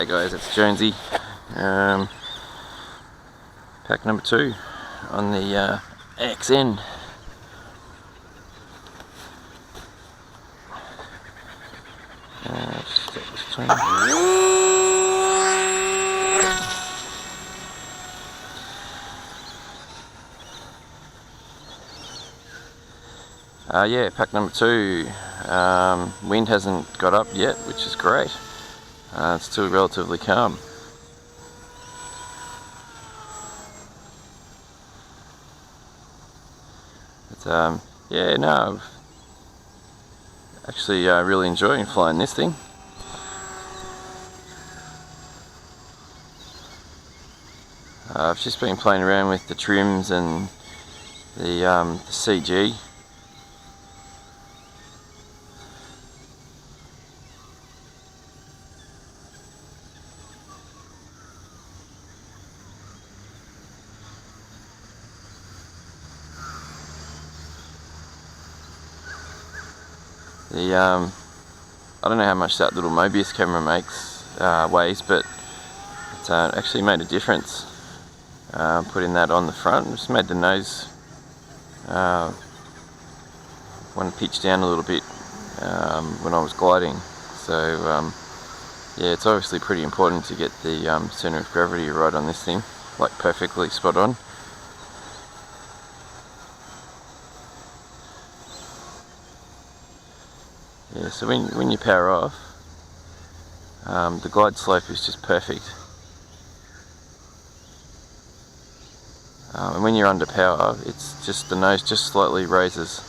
Hey guys, it's Jonesy. Pack number 2 on the AXN. Yeah, pack number 2. Wind hasn't got up yet, which is great. It's still relatively calm. But yeah, no, actually really enjoying flying this thing. I've just been playing around with the trims and the CG. I don't know how much that little Mobius camera weighs, but it's actually made a difference. Putting that on the front just made the nose want to pitch down a little bit when I was gliding. So yeah, it's obviously pretty important to get the center of gravity right on this thing, like perfectly spot on. Yeah, so when you power off, the glide slope is just perfect. And when you're under power, it's just the nose just slightly raises.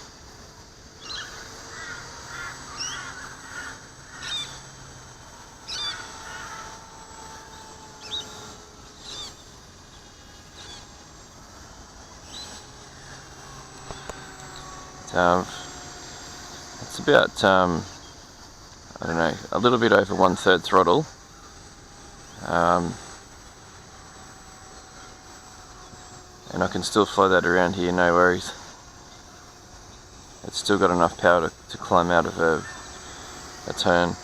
It's about, I don't know, a little bit over 1/3 throttle. And I can still fly that around here, no worries. It's still got enough power to climb out of a turn.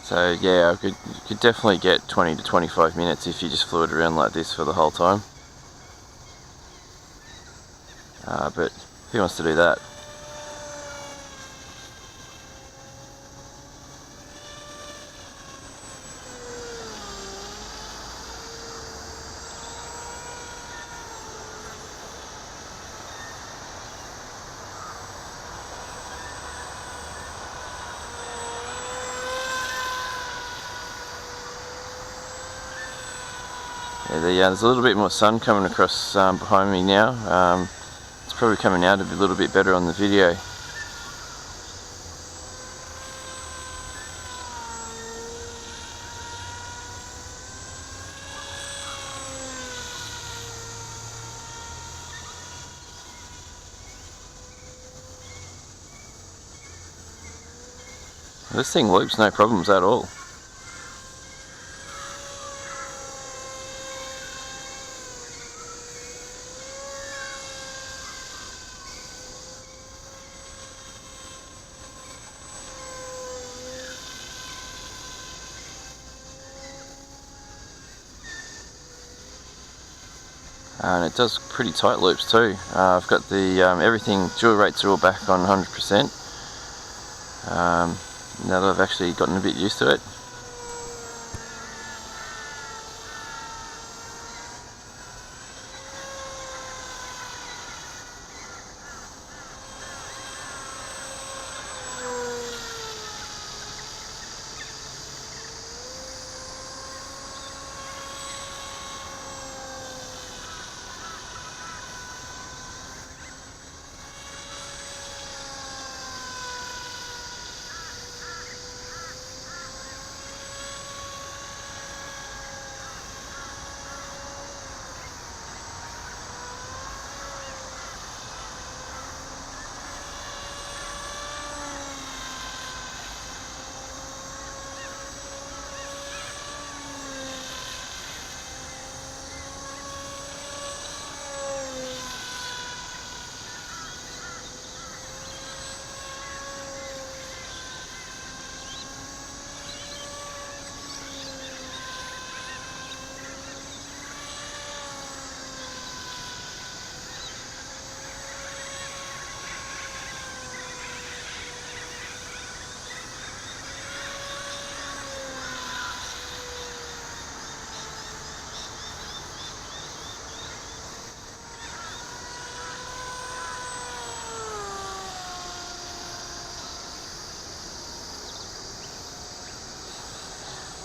So yeah, you could definitely get 20 to 25 minutes if you just flew it around like this for the whole time. But who wants to do that? Yeah, there's a little bit more sun coming across behind me now. It's probably coming out a little bit better on the video. This thing loops no problems at all. And it does pretty tight loops too. I've got the everything, dual rates are all back on 100%. Now that I've actually gotten a bit used to it.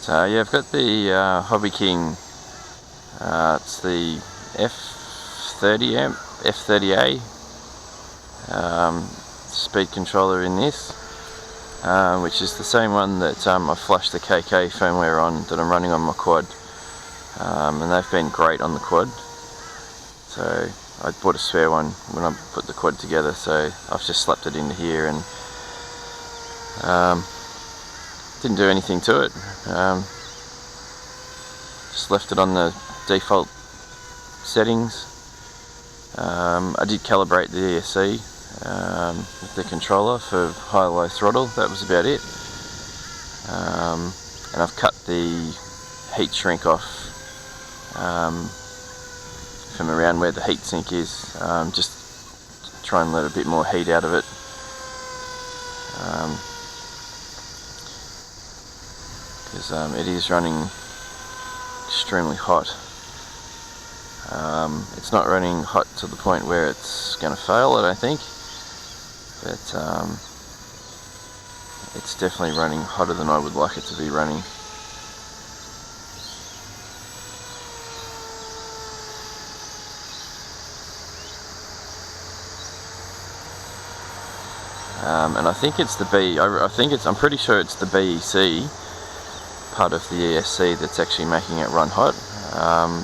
So yeah, I've got the Hobby King. It's the F30A speed controller in this, which is the same one that I flashed the KK firmware on that I'm running on my quad, and they've been great on the quad. So I bought a spare one when I put the quad together, so I've just slapped it into here and didn't do anything to it. Just left it on the default settings. I did calibrate the ESC with the controller for high-low throttle. That was about it. And I've cut the heat shrink off from around where the heat sink is, just to try and let a bit more heat out of it. Because it is running extremely hot. It's not running hot to the point where it's going to fail, I don't think, but it's definitely running hotter than I would like it to be running. And I think it's the I'm pretty sure it's the BEC part of the ESC that's actually making it run hot.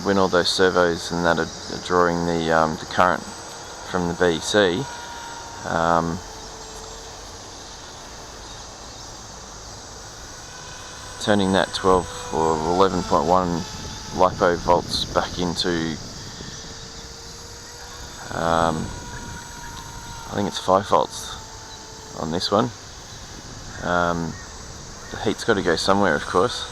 When all those servos and that are drawing the current from the BEC, turning that 12 or 11.1 LiPo volts back into I think it's 5 volts on this one. The heat's got to go somewhere, of course.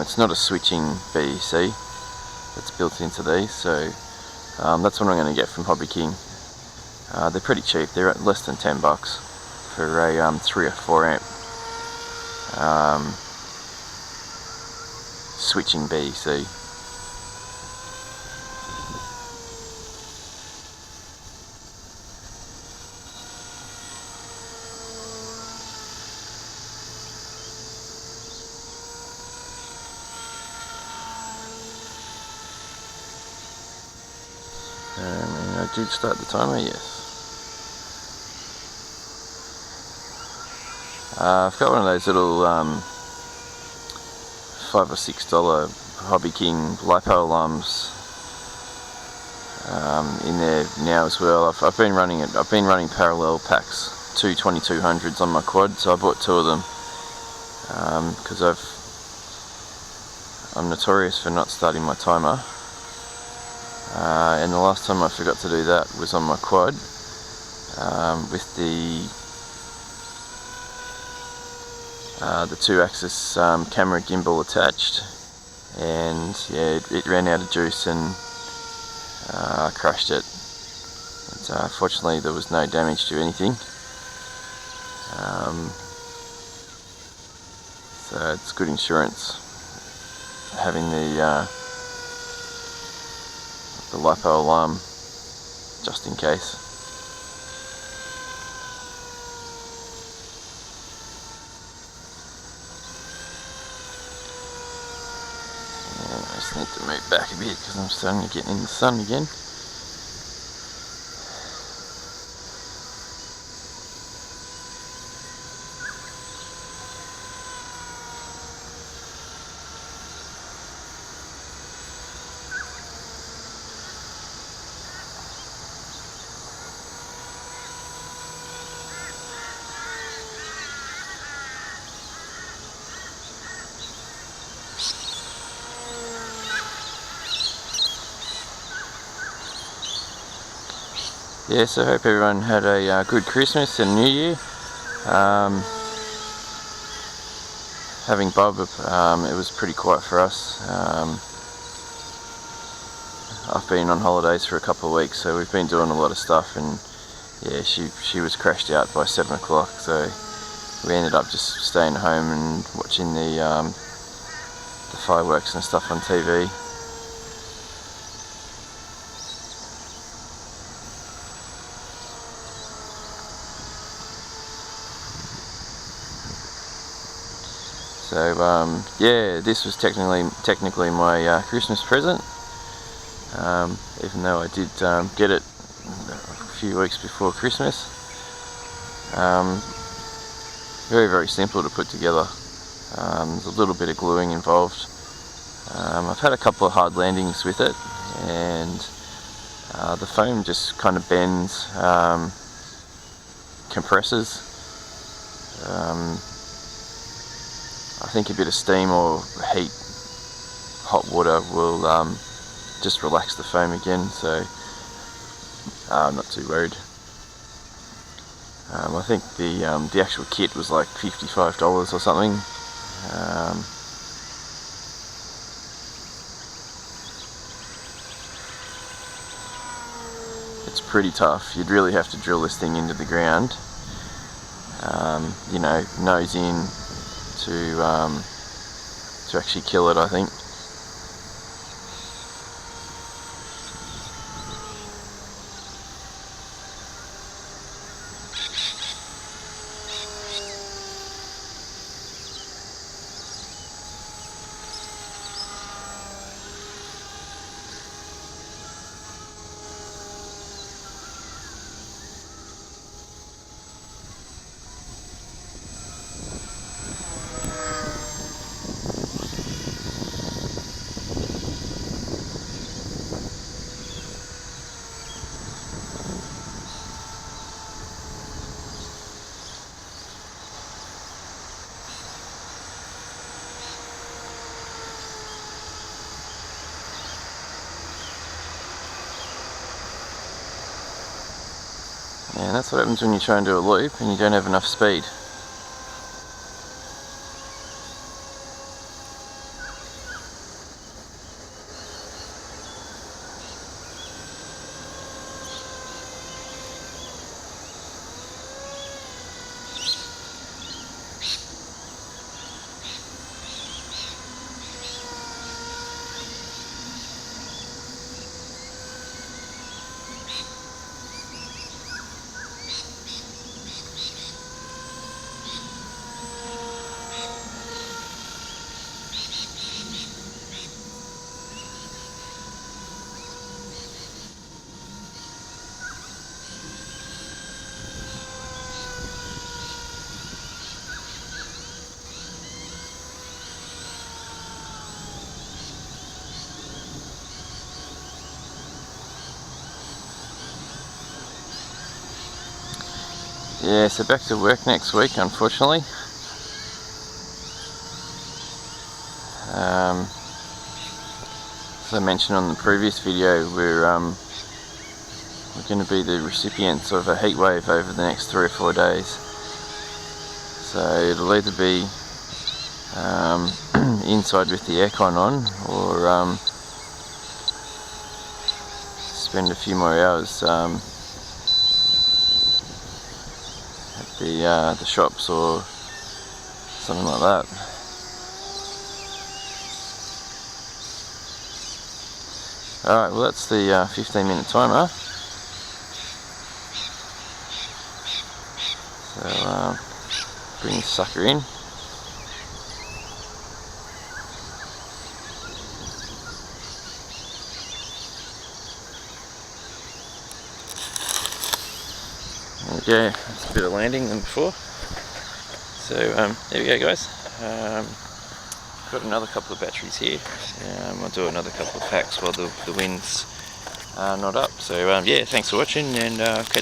It's not a switching BEC that's built into these, so that's what I'm going to get from Hobby King. They're pretty cheap. They're at less than $10 for a 3 or 4 amp switching BEC. And I did start the timer, yes. I've got one of those little $5 or $6 Hobby King LiPo alarms in there now as well. I've been running it. I've been running parallel packs, 2 2200s on my quad, so I bought 2 of them because I'm notorious for not starting my timer. And the last time I forgot to do that was on my quad with the 2-axis camera gimbal attached, and yeah, it ran out of juice and I crashed it. But, fortunately there was no damage to anything, so it's good insurance having the LiPo alarm just in case. And I just need to move back a bit because I'm starting to get in the sun again. Yeah, so I hope everyone had a good Christmas and New Year. Having Bob, it was pretty quiet for us. I've been on holidays for a couple of weeks, so we've been doing a lot of stuff, and yeah, she was crashed out by 7 o'clock, so we ended up just staying home and watching the fireworks and stuff on TV. So yeah, this was technically my Christmas present, even though I did get it a few weeks before Christmas. Very, very simple to put together. There's a little bit of gluing involved. I've had a couple of hard landings with it, and the foam just kind of bends, compresses. I think a bit of steam or heat, hot water will just relax the foam again, so I'm not too worried. I think the actual kit was like $55 or something. It's pretty tough. You'd really have to drill this thing into the ground, you know, nose in to actually kill it, I think. And that's what happens when you try and do a loop and you don't have enough speed. Yeah, so back to work next week, unfortunately. As I mentioned on the previous video, we're going to be the recipients of a heat wave over the next 3 or 4 days. So it'll either be inside with the aircon on, or spend a few more hours at the shops or something like that. Alright, well that's the 15-minute timer. So bring this sucker in. There we go, it's a bit of landing than before. So there we go, guys. Got another couple of batteries here. I'll do another couple of packs while the wind's not up. So yeah, thanks for watching, and catch you